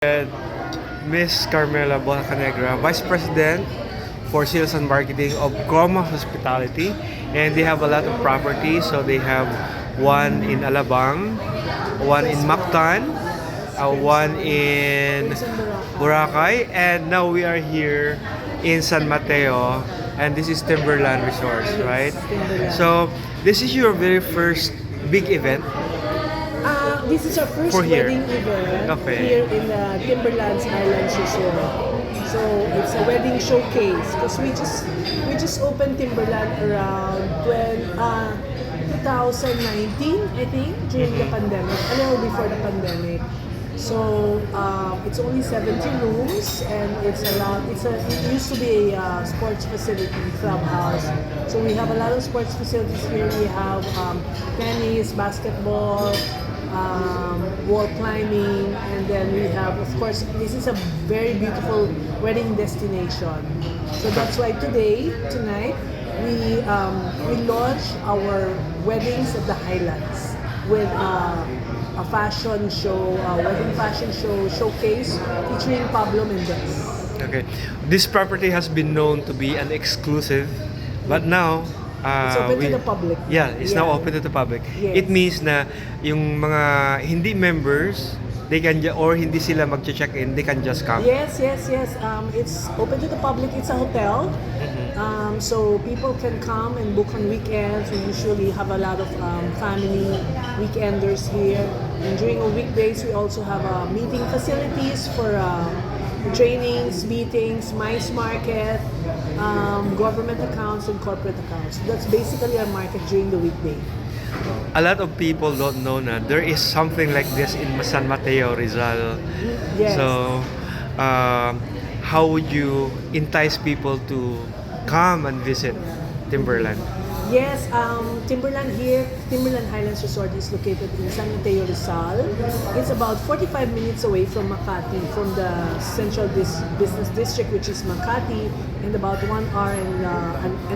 And Miss Carmela Bocanegra, Vice President for Sales and Marketing of Chroma Hospitality, and they have a lot of properties. So they have one in Alabang, one in Mactan, one in Boracay, and now we are here in San Mateo, and this is Timberland Resorts, right? So this is your very first big event. This is our first wedding event here in the Timberlands Highlands Resort. So it's a wedding showcase because we just opened Timberland around 2019, I think, during the pandemic, a little before the pandemic. So it's only 70 rooms, and it used to be a sports facility, clubhouse. So we have a lot of sports facilities here. We have tennis, basketball, wall climbing, and then we have, of course, this is a very beautiful wedding destination. So that's why tonight, we launch our weddings at the Highlands with a fashion show, wedding fashion show showcase featuring Pablo Mendez. Okay, this property has been known to be an exclusive, but now it's open to the public. Yeah, it's now open to the public. Yes. It means na yung mga hindi members, they can or hindi sila mag-check in, they can just come. Yes. It's open to the public. It's a hotel. So people can come and book on weekends. We usually have a lot of family weekenders here. And during weekdays, we also have meeting facilities for trainings, meetings, mice market, government accounts, and corporate accounts. That's basically our market during the weekday. A lot of people don't know na there is something like this in San Mateo, Rizal. Yes. So, how would you entice people to come and visit Timberland? Yes, Timberland Highlands Resort is located in San Mateo, Rizal. It's about 45 minutes away from Makati, from the central business district, which is Makati, and about 1 hour and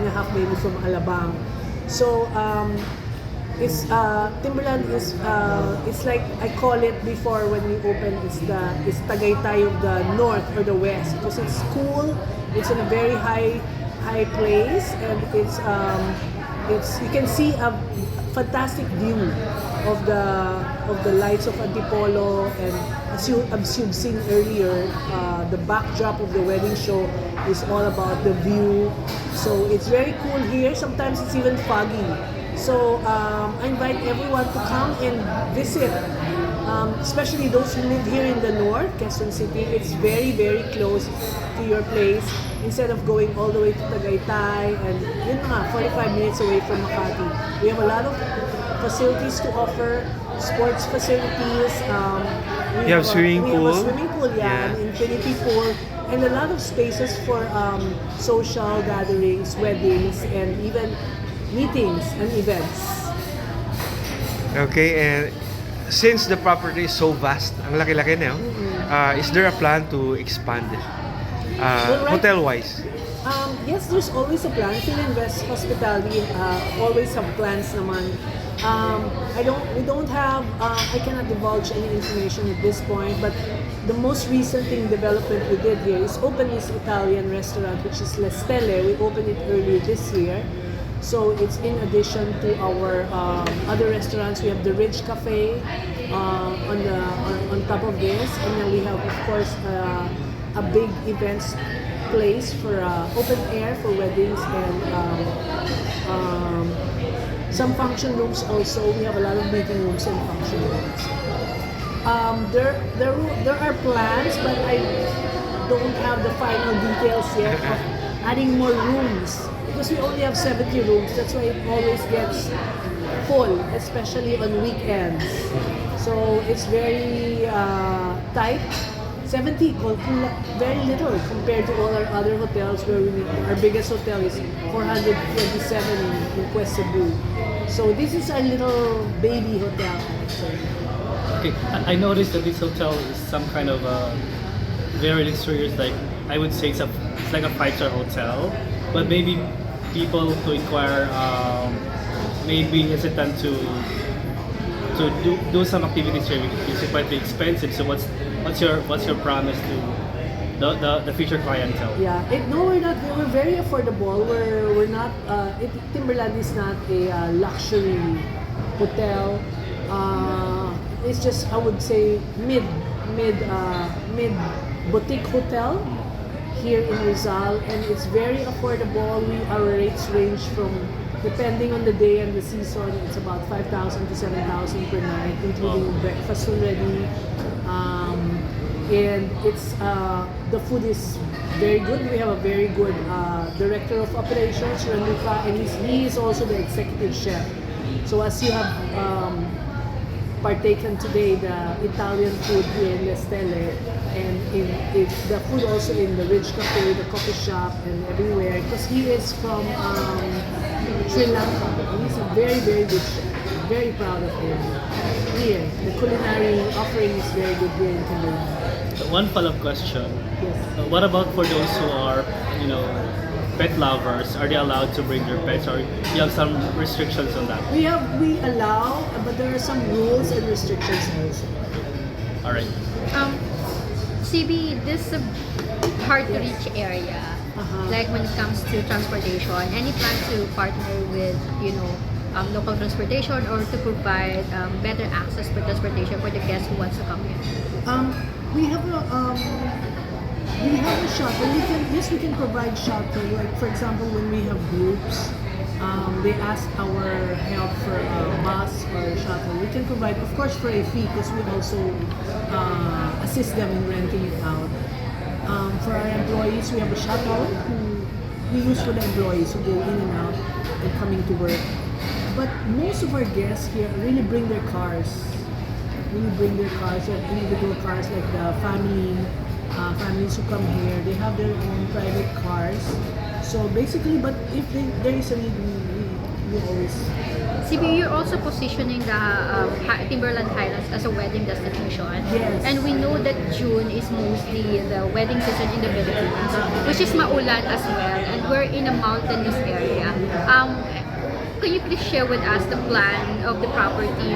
a half maybe from Alabang. So Timberland is it's like I call it before when we open, it's Tagaytay of the north or the west, because it's cool. It's in a very high place, and you can see a fantastic view of the lights of Antipolo, and as you've seen earlier, the backdrop of the wedding show is all about the view. So it's very cool here. Sometimes it's even foggy. So I invite everyone to come and visit, especially those who live here in the north, Quezon City. It's very, very close to your place. Instead of going all the way to Tagaytay and 45 minutes away from Makati. We have a lot of facilities to offer, sports facilities. We have swimming pool. We have a swimming pool, an infinity pool, and a lot of spaces for social gatherings, weddings, and even meetings and events. Okay, and since the property is so vast, ang laki-laki na, is there a plan to expand it? Hotel-wise? Yes, there's always a plan. Philinvest Hospitality always have plans naman. We don't have, I cannot divulge any information at this point, but the most recent development we did here is open this Italian restaurant, which is Le Stelle. We opened it earlier this year. So it's in addition to our other restaurants. We have the Ridge Cafe on top of this, and then we have, of course, a big events place for open air for weddings, and some function rooms also. We have a lot of meeting rooms and function rooms. There are plans, but I don't have the final details yet of adding more rooms, because we only have 70 rooms. That's why it always gets full, especially on weekends. So it's very tight. 70, very little compared to all our other hotels, where our biggest hotel is 427 in Quezon Cebu. So this is our little baby hotel, actually. Okay, I noticed that this hotel is some kind of very luxurious, like I would say it's like a 5-star hotel, but maybe people who inquire may be hesitant to do some activities here. It's quite expensive. So what's your promise to the future clientele? Yeah, no, we're not. We're very affordable. We're not. Timberland is not a luxury hotel. It's just, I would say, mid boutique hotel here in Rizal, and it's very affordable. Our rates range from, depending on the day and the season, it's about 5,000 to 7,000 per night, including breakfast already. And it's the food is very good. We have a very good director of operations, Ranuka, and he is also the executive chef. So as you have partaken today, the Italian food here in the Stelle, and the food also in the Ridge Cafe, the coffee shop, and everywhere, because he is from Sri Lanka. He's a very, very good chef. Very proud of him. Here, the culinary offering is very good here in Timberland. One follow-up question. Yes. What about for those who are, pet lovers? Are they allowed to bring their pets, or you have some restrictions on that? We allow, but there are some rules and restrictions also. All right. CB, this is a hard to reach area. Like when it comes to transportation, any plan to partner with, local transportation, or to provide better access for transportation for the guests who wants to come here? We have a shuttle. We can provide shuttle. Like for example, when we have groups, they ask our help for a bus or a shuttle. We can provide, of course, for a fee, because we also assist them in renting it out. For our employees, we have a shuttle who we use for the employees who go in and out and coming to work. But most of our guests here really bring their cars. Or individual cars, like the families who come here. They have their own private cars. So basically, but if there is a need, we always. CB, you're also positioning the Timberland Highlands as a wedding destination. Yes. And we know that June is mostly the wedding season in the Philippines, which is maulan as well, and we're in a mountainous area. Can you please share with us the plan of the property,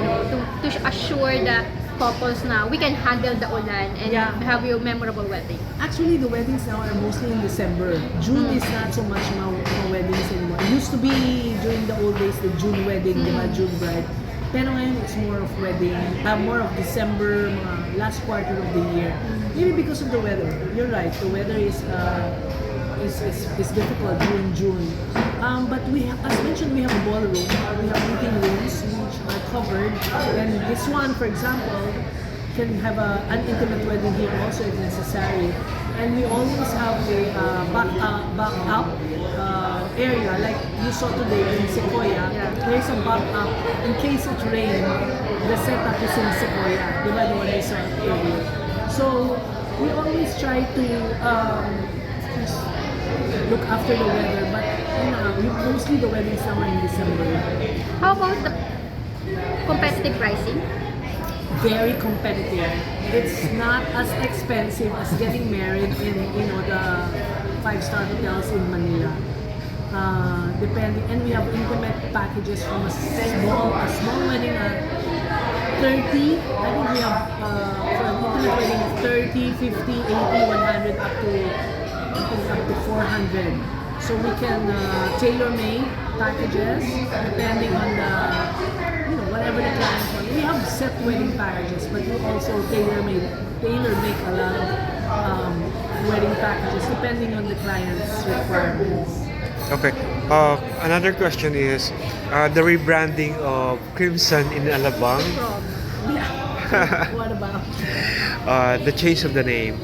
to assure the couples now we can handle the ulan and have your memorable wedding? Actually, the weddings now are mostly in December. June is not so much mga weddings anymore. It used to be during the old days, the June wedding, di ba, June bride. Pero ngayon, it's more of more of December, mga last quarter of the year. Maybe because of the weather. You're right, the weather is difficult during June. But as mentioned, we have a ballroom. We have meeting rooms which are covered. And this one, for example, can have an intimate wedding here also if necessary. And we always have a back up area, like you saw today in Sequoia. There's a back up in case it rains. The setup is in Sequoia, the one I saw earlier. So we always try to look after the weather, but mostly the weddings now are in December. How about the competitive pricing? Very competitive. It's not as expensive as getting married in the 5-star hotels in Manila. Depending, and we have intimate packages from a small wedding at 30. I think we have for an intimate wedding 30, 50, 80, 100 up to 400. So we can tailor-make packages depending on whatever the client wants. We have set wedding packages, but we also tailor-make a lot of wedding packages depending on the client's requirements. Okay. Another question is the rebranding of Crimson in Alabang. Yeah. What about? The change of the name.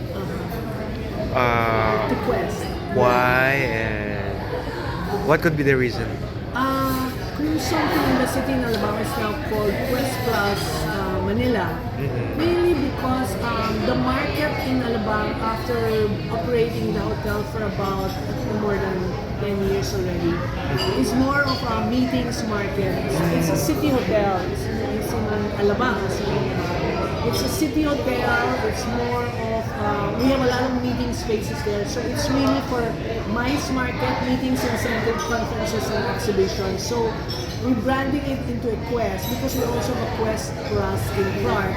To Quest. Why and what could be the reason? Crimson in the city in Alabang is now called Quest Plus Manila. Mainly because the market in Alabang, after operating the hotel for about more than 10 years already, is more of a meetings market. It's a city hotel. It's in Alabang. So it's a city hotel. It's more of we have a lot of meeting spaces there. So it's really for MICE market, meetings, incentives, conferences, and exhibitions. So rebranding it into a Quest, because we also have a Quest Plus in Clark.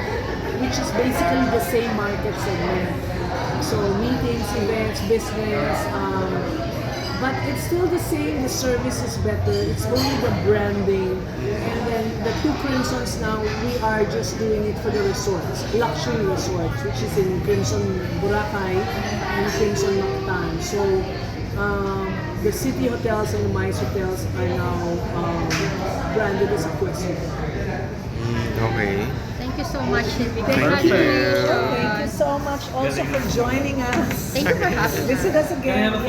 which is basically the same market segment. So meetings, events, business, but it's still the same. The service is better. It's only the branding, and then the two Crimsons now, we are just doing it for the resorts, luxury resorts, which is in Crimson Boracay and Crimson Mactan. So the city hotels and the MICE hotels are now branded as a Quest Hotel. Okay. Thank you so much. Thank you. Congratulations. Thank you so much also for joining us. Thank you for having us. Visit us Can I have a again. photo?